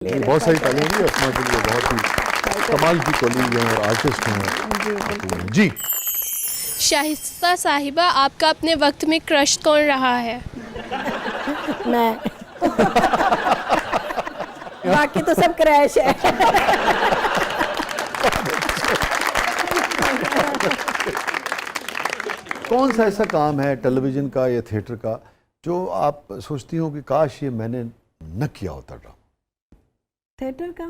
बहुत सारी तालियां दी अपना के लिए, बहुत ही कमाल की कॉलीग हैं और आर्टिस्ट हैं जी। शाइस्ता साहिबा, आपका अपने वक्त में क्रश कौन रहा है? मैं बाकी तो सब क्रैश है। कौन सा ऐसा काम है टेलीविज़न का या थिएटर का जो आप सोचती हो कि काश ये मैंने न किया होता ड्रामा? थिएटर का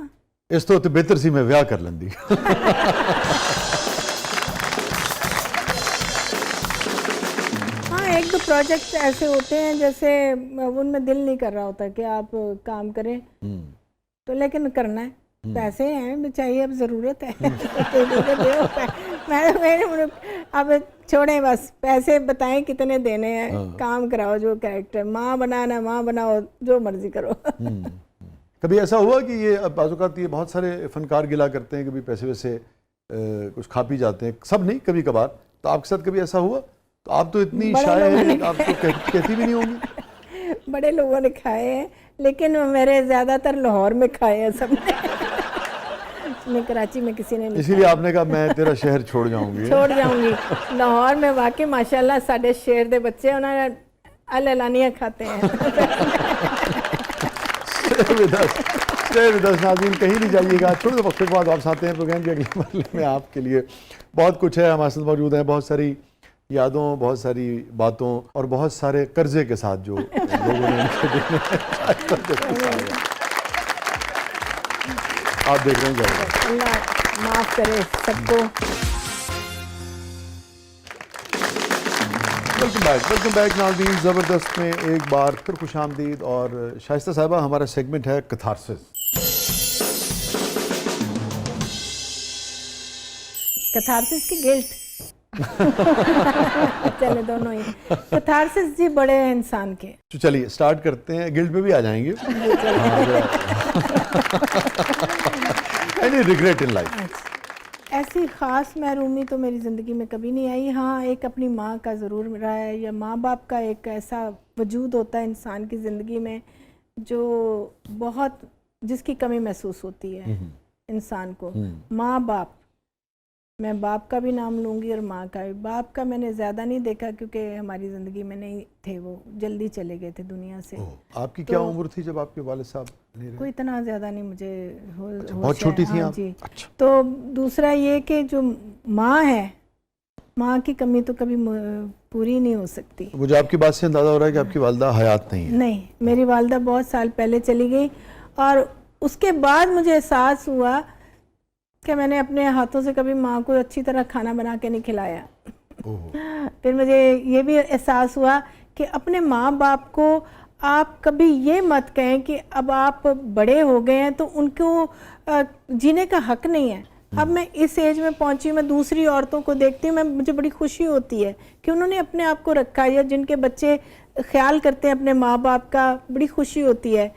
इस तो बेहतर सी मैं ब्याह कर लेंदी। हाँ, एक दो प्रोजेक्ट ऐसे होते हैं जैसे उनमें दिल नहीं कर रहा होता कि आप काम करें, तो लेकिन करना है, पैसे हैं चाहिए, अब ज़रूरत है। मैंने अब छोड़ें, बस पैसे बताएं कितने देने हैं, काम कराओ, जो कैरेक्टर माँ बनाना माँ बनाओ, जो मर्जी करो। कभी ऐसा हुआ कि ये अब बाज़-औक़ात ये बहुत सारे फनकार गिला करते हैं, कभी पैसे वैसे कुछ खा पी जाते हैं, सब नहीं कभी कभार, तो आपके साथ कभी ऐसा हुआ? तो आप तो इतनी शाय है, आप तो कहती भी नहीं होंगी। बड़े लोगों ने खाए हैं, लेकिन मेरे ज़्यादातर लाहौर में खाए हैं सबने। मैं कराची में किसी ने नहीं, इसीलिए आपने कहा मैं तेरा शहर छोड़ जाऊंगी। छोड़ जाऊंगी। लाहौर में वाकई माशाल्लाह साढ़े शेर दे बच्चे उन्होंने अल-एलानिया खाते हैं। नाज़रीन कहीं नहीं जाइएगा, थोड़े वक्त के बाद वापस आते हैं प्रोग्राम के अगले मरहले में। आपके लिए बहुत कुछ है, हमारे साथ मौजूद है, बहुत सारी यादों, बहुत सारी बातों और बहुत सारे कर्जे के साथ जो लोगों ने आप देख रहे हैं। अल्लाह माफ़ करे सबको। वेलकम बैक नाज़रीन। ज़बरदस्त में एक बार फिर खुशामदीद। और शाइस्ता साहिबा, हमारा सेगमेंट है कैथारसिस। कैथारसिस की गिल्ट। चले दोनों ही। कैथारसिस जी बड़े हैं इंसान के। तो चलिए स्टार्ट करते हैं, गिल्ट पे भी आ जाएंगे। Any regret in life? ऐसी ख़ास महरूमी तो मेरी ज़िंदगी में कभी नहीं आई। हाँ, एक अपनी माँ का ज़रूर रहा है, या माँ बाप का एक ऐसा वजूद होता है इंसान की ज़िंदगी में जो बहुत, जिसकी कमी महसूस होती है इंसान को। माँ बाप, मैं बाप का भी नाम लूँगी और माँ का भी। बाप का मैंने ज़्यादा नहीं देखा क्योंकि हमारी ज़िंदगी में नहीं थे, वो जल्दी चले गए थे दुनिया से। आपकी क्या उम्र थी जब आपके वालिद साहब नहीं रहे? कोई इतना ज़्यादा नहीं, मुझे बहुत छोटी थी आप? जी। अच्छा। तो दूसरा ये कि जो माँ है, माँ की कमी तो कभी पूरी नहीं हो सकती। मुझे आपकी बात से अंदाज़ा हो रहा है कि आपकी वालिदा हयात नहीं है। नहीं, मेरी वालिदा बहुत साल पहले चली गई, और उसके बाद मुझे एहसास हुआ कि मैंने अपने हाथों से कभी माँ को अच्छी तरह खाना बना के नहीं खिलाया। फिर मुझे ये भी एहसास हुआ कि अपने माँ बाप को आप कभी ये मत कहें कि अब आप बड़े हो गए हैं तो उनको जीने का हक नहीं है। अब मैं इस एज में पहुंची, मैं दूसरी औरतों को देखती हूँ, मुझे बड़ी खुशी होती है कि उन्होंने अपने आप को रखा, या जिनके बच्चे ख्याल करते हैं अपने माँ बाप का, बड़ी खुशी होती है।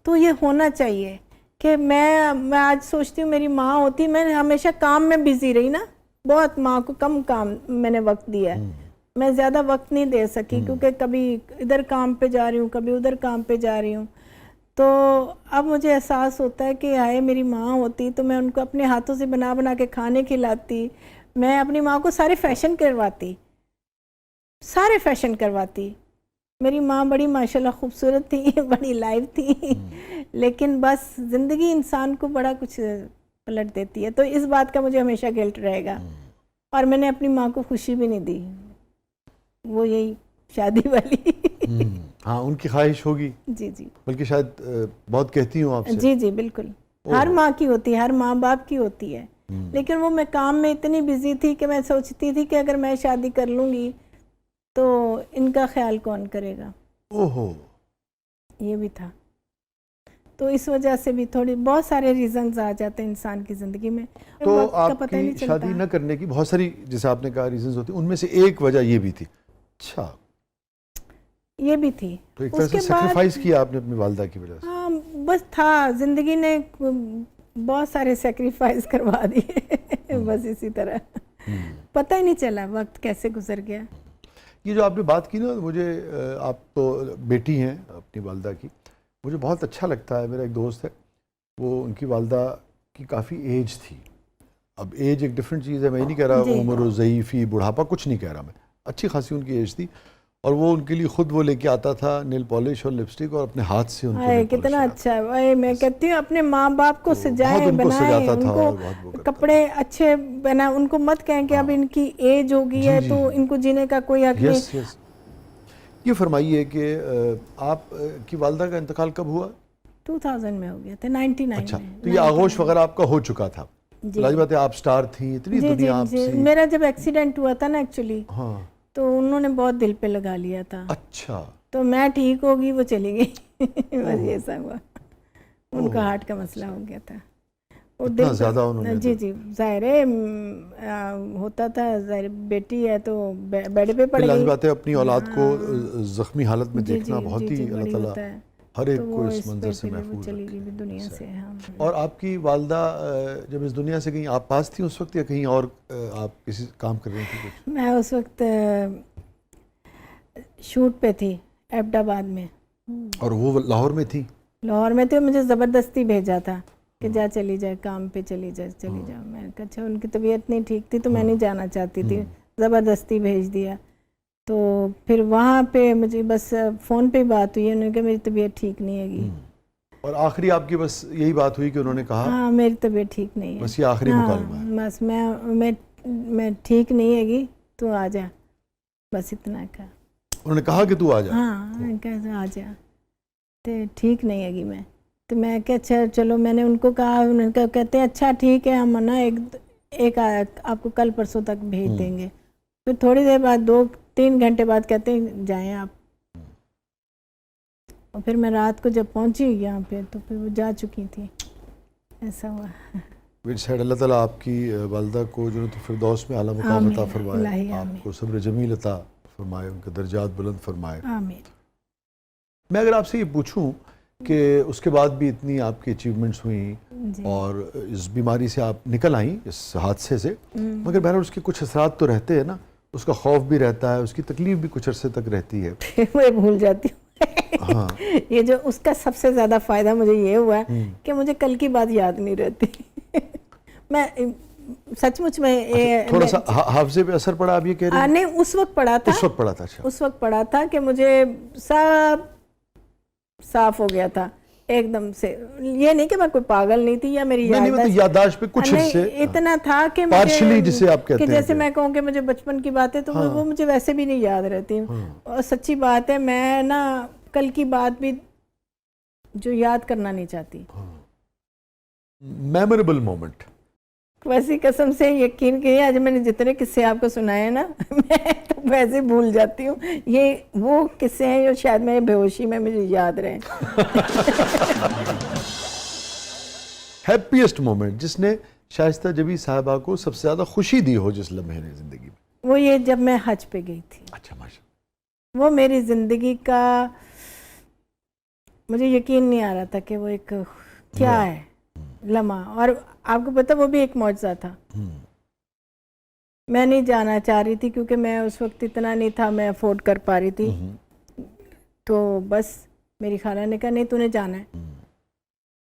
तो ये होना चाहिए कि मैं आज सोचती हूँ मेरी माँ होती, मैं हमेशा काम में बिज़ी रही ना, बहुत माँ को कम काम मैंने वक्त दिया है, मैं ज़्यादा वक्त नहीं दे सकी क्योंकि कभी इधर काम पे जा रही हूँ, कभी उधर काम पे जा रही हूँ। तो अब मुझे एहसास होता है कि हाय मेरी माँ होती तो मैं उनको अपने हाथों से बना बना के खाने खिलाती, मैं अपनी माँ को सारे फैशन करवाती। मेरी माँ बड़ी माशाल्लाह खूबसूरत थी, बड़ी लाइव थी, लेकिन बस ज़िंदगी इंसान को बड़ा कुछ पलट देती है। तो इस बात का मुझे हमेशा गिल्ट रहेगा, और मैंने अपनी माँ को खुशी भी नहीं दी, वो यही शादी वाली। हाँ, उनकी ख्वाहिश होगी। जी जी, बल्कि शायद बहुत कहती हूँ आपसे। जी जी बिल्कुल, हर माँ की होती है, हर माँ बाप की होती है, लेकिन वो मैं काम में इतनी बिजी थी कि मैं सोचती थी कि अगर मैं शादी कर लूँगी तो इनका ख्याल कौन करेगा। ओहो, ये भी था। तो इस वजह से भी थोड़ी बहुत सारे रीजंस आ जाते हैं इंसान की ज़िंदगी में। तो आपकी शादी न करने की बहुत सारी, जैसे आपने कहा, रीजंस होती हैं, उनमें से एक वजह ये भी थी। अच्छा, ये भी थी। तो एक तरह से सैक्रिफाइस किया आपने अपनी वालिदा की वजह से। हाँ, बस था, ज़िंदगी ने बहुत सारे सैक्रिफाइस करवा दिए। बस इसी तरह पता ही नहीं चला वक्त कैसे गुजर गया। ये जो आपने बात की ना, मुझे, आप तो बेटी हैं अपनी वालिदा की, मुझे बहुत अच्छा लगता है। मेरा एक दोस्त है, वो उनकी वालदा की काफ़ी एज थी। अब एज एक डिफरेंट चीज़ है, मैं ये नहीं कह रहा उम्र, ज़ईफ़ी, बुढ़ापा, कुछ नहीं कह रहा मैं, अच्छी खासी उनकी एज थी और वो उनके लिए खुद वो लेके आता था नेल पॉलिश और लिपस्टिक और अपने हाथ से उनको नेल कितना पॉलिश अच्छा है भाई। मैं कहती हूँ अपने माँ बाप को सजाए बनाए, उनको कपड़े अच्छे बना, उनको मत कहें कि अब इनकी एज हो गई है तो इनको जीने का कोई हक नहीं। ये फरमाइए कि आप की वालदा का इंतकाल कब हुआ? 2000 में हो गया था, 99 अच्छा, में। तो ये आगोश वगैरह आपका हो चुका था। लाज बात है, आप स्टार थी, इतनी दुनिया आपसे। मेरा जब एक्सीडेंट हुआ था ना एक्चुअली, हाँ, तो उन्होंने बहुत दिल पे लगा लिया था। अच्छा, तो मैं ठीक होगी, वो चली गई बस ये सब हुआ। उनका हार्ट का मसला हो गया था। और इतना ज़्यादा उन्होंने, जी जाहिर है होता था, जाहिर बेटी है तो बेड पे पड़ गई। बात है, अपनी औलाद को जख्मी हालत में देखना बहुत ही अल्लाह ताला हर एक को इस मंजर से महफूज चली गई दुनिया से। और आपकी वालदा जब इस दुनिया से गई, आप पास थी उस वक्त या कहीं और आप किसी काम कर रही थी कुछ? मैं उस वक्त शूट पे थी एबटाबाद में। और वो लाहौर में थी? लाहौर में थे, मुझे ज़बरदस्ती भेजा था कि जा चली जाए, काम पे चली जाए, चली जाओ। मैंने कहा अच्छा, उनकी तबीयत नहीं ठीक थी तो मैं नहीं जाना चाहती थी, ज़बरदस्ती भेज दिया। तो फिर वहाँ पे मुझे बस फ़ोन पे बात हुई, उन्होंने कहा मेरी तबीयत ठीक नहीं हैगी। और आखिरी आपकी बस यही बात हुई कि उन्होंने कहा हाँ मेरी तबीयत ठीक नहीं है, बस ये आखिरी मुकालमा है, बस मैं ठीक नहीं हैगी तो आ जा, बस इतना कहा। उन्होंने कहा कि तू आ जा? हाँ कैसे आ जा, तो ठीक नहीं हैगी मैं। तो मैं क्या अच्छा चलो, मैंने उनको कहा, उन्होंने कहा, कहते हैं अच्छा ठीक है, हम ना एक आपको कल परसों तक भेज देंगे। फिर थोड़ी देर बाद 2-3 घंटे बाद कहते हैं जाएं आप। और फिर मैं रात को जब पहुंची यहाँ पे तो फिर वो जा चुकी थी, ऐसा हुआ। अल्लाह ताला आपकी वालदा को जो तो फिरदौस में आला मुकाम अता फरमाए, आपको सब्र जमील अता फरमाए, उनके दर्जात बुलंद फरमाए, आमीन। मैं अगर आपसे ये पूछूं कि उसके बाद भी इतनी आपकी अचीवमेंट्स हुई और इस बीमारी से आप निकल आई, इस हादसे से, मगर बहरहाल उसके कुछ असरात तो रहते हैं ना, उसका खौफ भी रहता है, उसकी तकलीफ भी कुछ अरसे तक रहती है। मैं भूल जाती हूँ। हाँ। ये जो उसका सबसे ज़्यादा फ़ायदा मुझे ये हुआ कि मुझे कल की बात याद नहीं रहती। मैं सचमुच में थोड़ा सा हाफजे पे असर पड़ा, आप ये कह रहे हैं? नहीं, उस वक्त पड़ा था, उस वक्त पड़ा था। अच्छा, उस वक्त पड़ा था कि मुझे सब साफ हो गया था एकदम से। ये नहीं कि मैं कोई पागल नहीं थी या मेरी याददाश्त पे कुछ इतना था कि मुझे, जिसे आप कहते हैं, जैसे मैं कहूँ कि मुझे बचपन की बातें तो वो मुझे वैसे भी नहीं याद रहती। और सच्ची बात है, मैं ना कल की बात भी जो याद करना नहीं चाहती। मेमोरेबल मोमेंट, वैसी कसम से यकीन कीजिए, आज मैंने जितने किस्से आपको सुनाए ना, मैं तो वैसे भूल जाती हूँ। ये वो किस्से हैं जो शायद मेरे बेहोशी में मुझे याद रहे। हैप्पीएस्ट मोमेंट जिसने शाइस्ता जबी साहिबा को सबसे ज़्यादा खुशी दी हो जिस लम्हे ने ज़िंदगी में? वो ये जब मैं हज पे गई थी। अच्छा, माशा। वो मेरी ज़िंदगी का, मुझे यकीन नहीं आ रहा था कि वो एक क्या है लम्हा। और आपको पता, वो भी एक मौजज़ा था। मैं नहीं जाना चाह रही थी क्योंकि मैं उस वक्त इतना नहीं था, मैं अफोर्ड कर पा रही थी। तो बस मेरी खाला ने कहा नहीं तूने जाना है।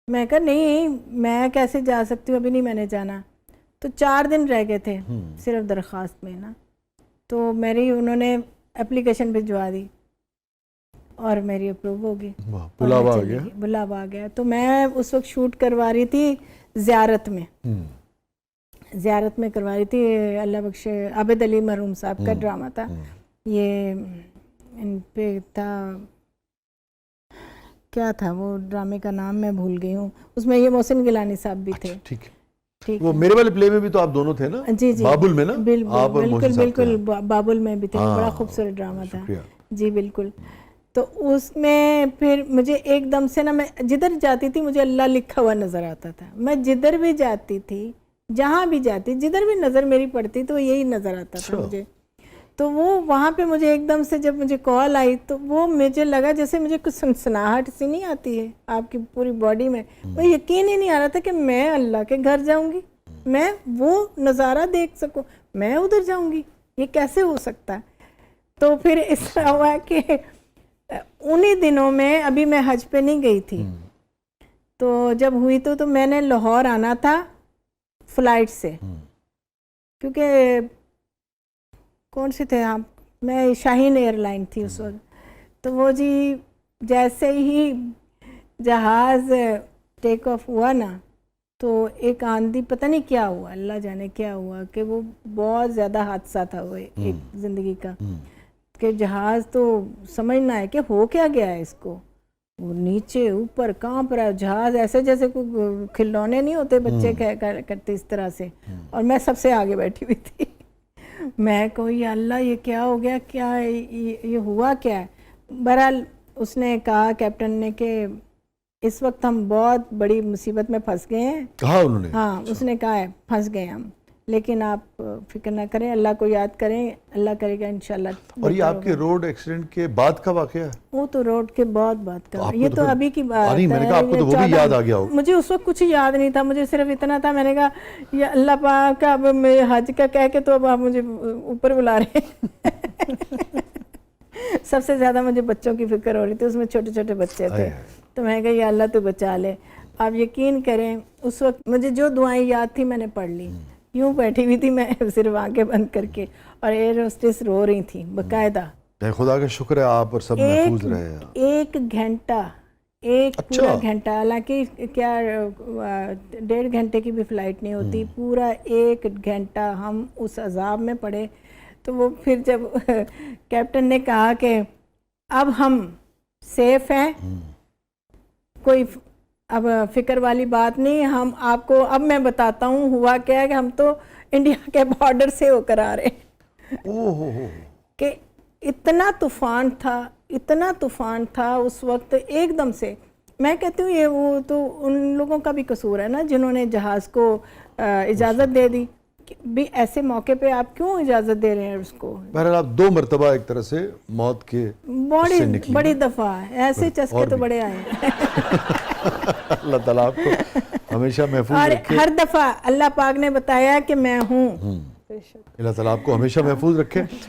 मैं कहा नहीं, मैं कैसे जा सकती हूँ, अभी नहीं मैंने जाना। तो 4 दिन रह गए थे सिर्फ दरख्वास्त में ना, तो मेरी उन्होंने एप्लीकेशन भिजवा दी और मेरी अप्रूव हो गई, बुलावा आ गया। बुलावा आ गया। तो मैं उस वक्त शूट करवा रही थी ज़ियारत में, ज़ियारत में करवा रही थी। अल्लाह बख्शे आबिद अली मरहूम साहब का ड्रामा था ये, इन पे था, क्या था वो ड्रामे का नाम मैं भूल गई हूँ। उसमें ये मोहसिन गिलानी साहब भी थे। ठीक है। वो मेरे वाले प्ले में भी तो आप दोनों थे ना? जी बाबुल में ना? बिल्कुल बाबुल में भी थे। बड़ा खूबसूरत ड्रामा था जी, बिल्कुल। तो उसमें फिर मुझे एकदम से ना, मैं जिधर जाती थी मुझे अल्लाह लिखा हुआ नज़र आता था। मैं जिधर भी जाती थी, जहाँ भी जाती, जिधर भी नज़र मेरी पड़ती तो यही नज़र आता था मुझे। तो वो वहाँ पे मुझे एकदम से जब मुझे कॉल आई तो वो मुझे लगा जैसे मुझे कुछ सनसनाहट सी नहीं आती है आपकी पूरी बॉडी में। वो यकीन ही नहीं आ रहा था कि मैं अल्लाह के घर जाऊँगी, मैं वो नज़ारा देख सकूँ, मैं उधर जाऊँगी, ये कैसे हो सकता है। तो फिर इस तरह हुआ कि उन्हीं दिनों में, अभी मैं हज पे नहीं गई थी, तो जब हुई तो मैंने लाहौर आना था फ्लाइट से, क्योंकि कौन से थे आप, मैं शाहीन एयरलाइन थी उस वक्त। तो वो जी जैसे ही जहाज़ टेक ऑफ हुआ ना, तो एक आंधी, पता नहीं क्या हुआ, अल्लाह जाने क्या हुआ, कि वो बहुत ज़्यादा हादसा था वो एक ज़िंदगी का, कि जहाज़ तो समझना है कि हो क्या गया है इसको, वो नीचे ऊपर कांप रहा है जहाज़, ऐसे जैसे कोई खिलौने नहीं होते बच्चे करते इस तरह से। और मैं सबसे आगे बैठी हुई थी। मैं कोई अल्लाह ये क्या हो गया, क्या ये हुआ क्या है। बहरहाल उसने कहा, कैप्टन ने, कि इस वक्त हम बहुत बड़ी मुसीबत में फंस गए हैं। कहा उन्होंने? हाँ, उसने कहा है फंस गए हम, लेकिन आप फिक्र ना करें, अल्लाह को याद करें, अल्लाह करेगा इंशाल्लाह। और ये आपके रोड एक्सीडेंट के बाद का वाकया है? वो तो रोड के बहुत बात का, ये तो अभी की बात है। मैंने कहा आपको तो वो भी याद आ गया हो। मुझे उस वक्त कुछ याद नहीं था, मुझे सिर्फ इतना था, मैंने कहा ये अल्लाह पाक का, अब मैं हज का कह के तो अब आप मुझे ऊपर बुला रहे हैं। सबसे ज़्यादा मुझे बच्चों की फिक्र हो रही थी, उसमें छोटे छोटे बच्चे थे। तो मैं कहा या अल्लाह तो बचा ले। आप यकीन करें उस वक्त मुझे जो दुआएं याद थी मैंने पढ़ ली, यूं बैठी हुई थी मैं सिर्फ आंखें बंद करके, और एयर होस्टेस रो रही थी बाकायदा। खुदा का शुक्र है आप और सब महफूज रहे हैं। 1 घंटा, पूरा घंटा, हालांकि क्या 1.5 घंटे की भी फ्लाइट नहीं होती, पूरा 1 घंटा हम उस अजाब में पड़े। तो वो फिर जब कैप्टन ने कहा कि अब हम सेफ हैं, कोई अब फिक्र वाली बात नहीं, हम आपको अब मैं बताता हूँ हुआ क्या है, कि हम तो इंडिया के बॉर्डर से होकर आ रहे हैं। कि इतना तूफान था, इतना तूफान था उस वक्त, एकदम से। मैं कहती हूँ ये वो तो उन लोगों का भी कसूर है ना जिन्होंने जहाज़ को इजाज़त दे दी, भी ऐसे मौके पे आप क्यों इजाज़त दे रहे हैं उसको। बहरहाल आप 2 मरतबा एक तरह से मौत के बड़ी दफ़ा ऐसे चस्के तो बड़े आए। अल्लाह ताला आपको हमेशा महफूज रखे। हर दफ़ा अल्लाह पाक ने बताया कि मैं हूँ। अल्लाह ताला आपको हमेशा महफूज रखे।